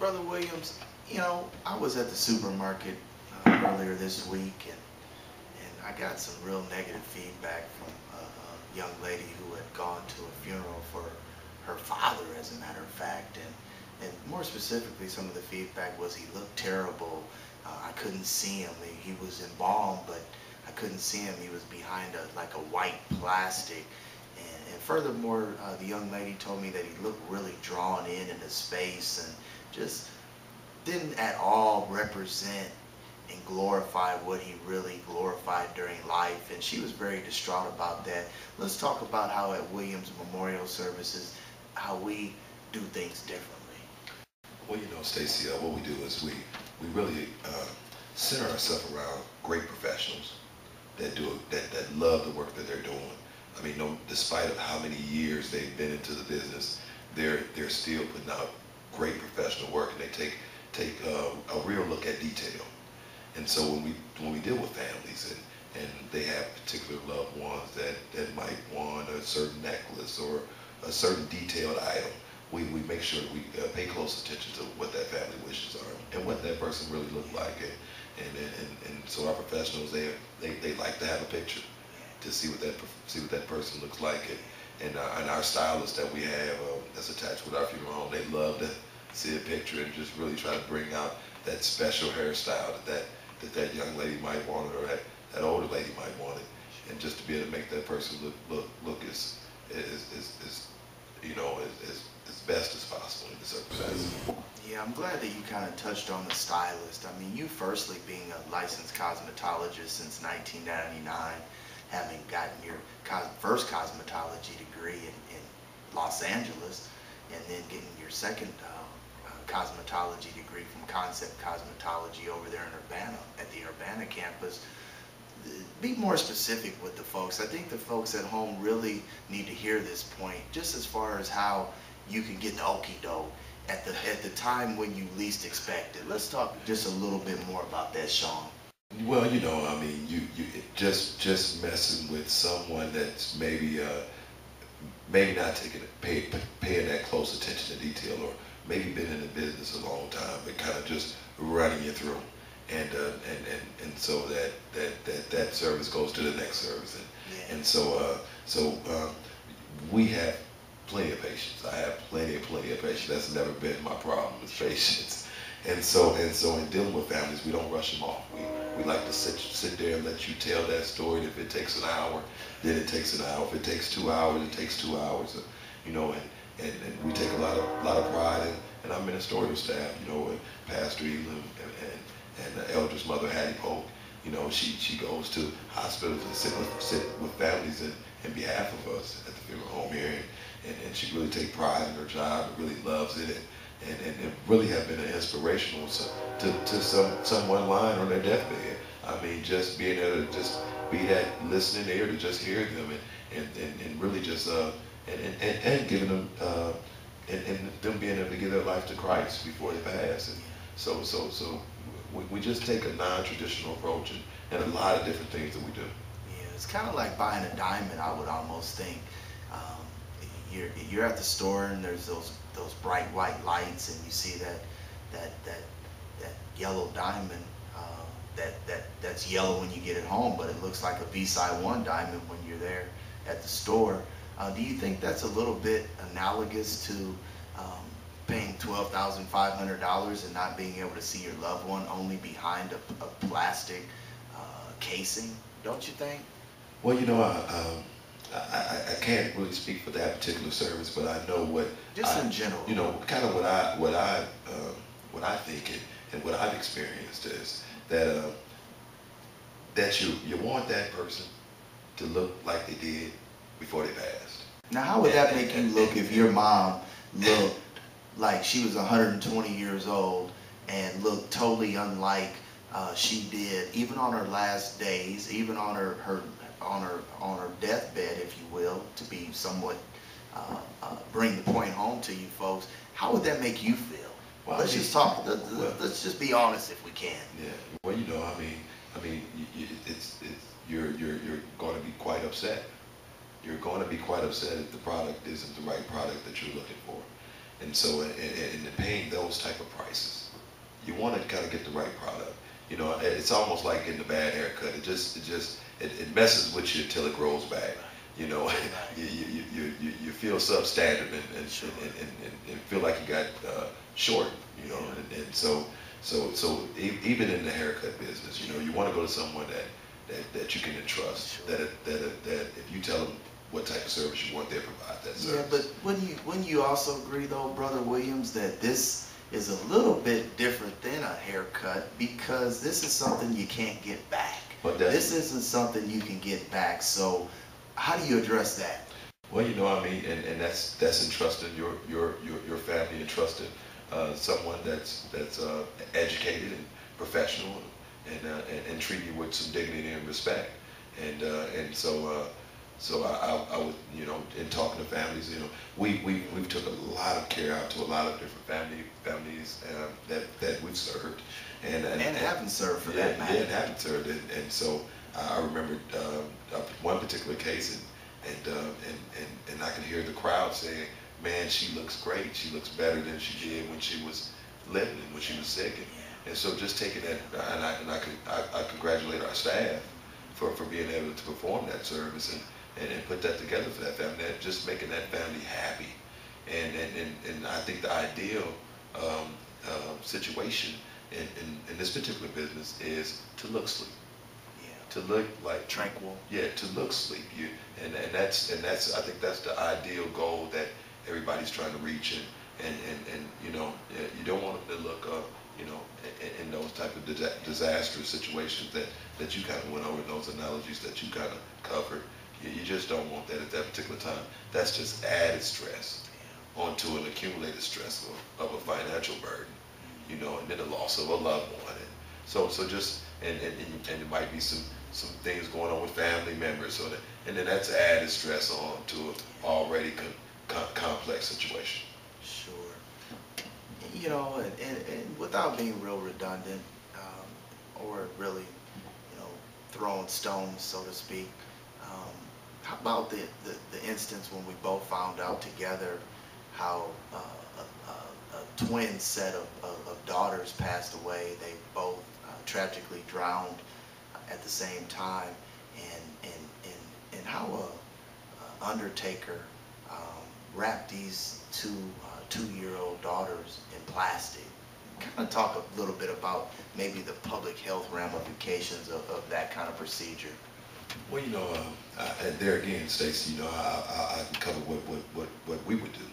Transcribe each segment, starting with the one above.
Brother Williams, I was at the supermarket earlier this week, and I got some real negative feedback from a young lady who had gone to a funeral for her father, as a matter of fact. And more specifically, some of the feedback was he looked terrible. I couldn't see him. He was embalmed, but I couldn't see him. He was behind like a white plastic. And furthermore, the young lady told me that he looked really drawn in into space and just didn't at all represent and glorify what he really glorified during life. And she was very distraught about that. Let's talk about how at Williams Memorial Services, how we do things differently. Well, Stacy, what we do is we really center ourselves around great professionals that love the work that they're doing. I mean, no, despite of how many years they've been into the business, they're still putting out great professional work, and they take a real look at detail. And so when we deal with families and they have particular loved ones that might want a certain necklace or a certain detailed item, we make sure we pay close attention to what that family wishes are and what that person really looked like. And so our professionals, they like to have a picture to see what that person looks like. And our stylists that we have that's attached with our funeral home, they love to see a picture and just really try to bring out that special hairstyle that young lady might want it, or that older lady might want it, and just to be able to make that person look as best as possible in the circumstances. Yeah, I'm glad that you kind of touched on the stylist. I mean, you firstly being a licensed cosmetologist since 1999, having gotten your first cosmetology degree in Los Angeles, and then getting your second cosmetology degree from Concept Cosmetology over there in Urbana, at the Urbana campus. Be more specific with the folks. I think the folks at home really need to hear this point, just as far as how you can get the okie doke at the time when you least expect it. Let's talk just a little bit more about that, Sean. Well, I mean, you just messing with someone that's maybe not paying that close attention to detail, or maybe been in the business a long time, but kind of just running you through, and so that service goes to the next service, and so we have plenty of patience. I have plenty of patience. That's never been my problem, is patience. And so in dealing with families, we don't rush them off. We like to sit there and let you tell that story. If it takes an hour, then it takes an hour. If it takes 2 hours, it takes 2 hours. And we take a lot of pride in our ministerial staff. And Pastor Elam and the elder's mother, Hattie Polk. She goes to hospitals and sit with families in behalf of us at the funeral home here. And she really takes pride in her job and really loves it, and really have been an inspirational to someone lying on their deathbed. I mean, just being able to just be that listening ear to just hear them and really just and giving them and them being able to give their life to Christ before they pass. And so we just take a non-traditional approach and a lot of different things that we do. Yeah, it's kind of like buying a diamond, I would almost think. You're at the store and there's those bright white lights, and you see that yellow diamond that's yellow when you get it home, but it looks like a VSI 1 diamond when you're there at the store. Do you think that's a little bit analogous to paying $12,500 and not being able to see your loved one only behind a plastic casing? Don't you think? Well, I can't really speak for that particular service, but I know what in general. Kind of what I think and what I've experienced is that you want that person to look like they did before they passed. Now, how would that make you look if your mom looked like she was 120 years old and looked totally unlike she did, even on her last days, even on her deathbed, if you will, to be somewhat bring the point home to you folks? How would that make you feel? Well, let's just talk. Let's just be honest if we can. Yeah. Well, you're going to be quite upset. You're going to be quite upset if the product isn't the right product that you're looking for. And so, in paying those type of prices. you want to kind of get the right product. You know, it's almost like getting a bad haircut. It messes with you until it grows back. You know, you feel substandard and feel like you got short. You know, even in the haircut business, you know, you want to go to someone that you can entrust. That if you tell them what type of service you want, they'll provide that service. Yeah, but wouldn't you also agree though, Brother Williams, that this is a little bit different than a haircut, because this is something you can't get back. This isn't something you can get back. So how do you address that? Well, you know, I mean, and that's entrusting your family, and trusting someone that's educated and professional, and treating you with some dignity and respect. So I would, you know, in talking to families, you know, we've took a lot of care out to a lot of different families that we've served, and haven't served for that matter. Yeah, and haven't served, and so I remember one particular case, and I could hear the crowd saying, "Man, she looks great. She looks better than she did when she was living, when she was sick." And so just taking that, and I congratulate our staff for being able to perform that service and put that together for that family, just making that family happy. And I think the ideal situation in this particular business is to look sleek. To look like tranquil. Yeah, to look sleek. And that's I think that's the ideal goal that everybody's trying to reach. And you know, you don't want them to look you know, in those type of disastrous situations that you kind of went over, those analogies that you kind of covered. You just don't want that at that particular time. That's just added stress onto an accumulated stress of a financial burden, you know, and then the loss of a loved one. And so just, and there might be some things going on with family members, and then that's added stress on to an already complex situation. Sure. You know, and without being real redundant, or really, you know, throwing stones, so to speak, how about the instance when we both found out together how a twin set of daughters passed away? They both tragically drowned at the same time, and how a undertaker wrapped these two-year-old daughters in plastic. Kind of talk a little bit about maybe the public health ramifications of that kind of procedure. Well, you know, and there again, Stacey, you know, I can cover what we would do.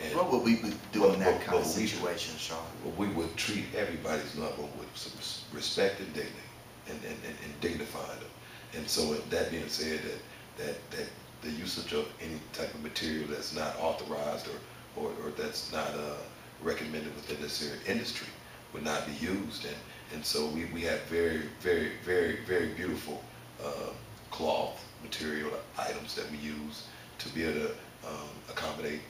And what would we do in that kind of situation, Sean? Well, we would treat everybody's loved one with some respect and dignity, and dignify them. And so, that being said, that the usage of any type of material that's not authorized or that's not recommended within this industry would not be used. And so we have very, very, very, very beautiful cloth material items that we use to be able to accommodate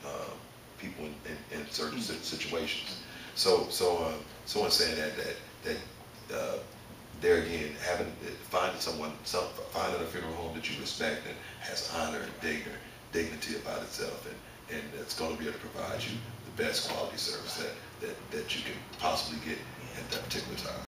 people in certain situations. So in saying that there again, finding a funeral home that you respect and has honor and dignity about itself, and that's going to be able to provide you the best quality service that you can possibly get at that particular time.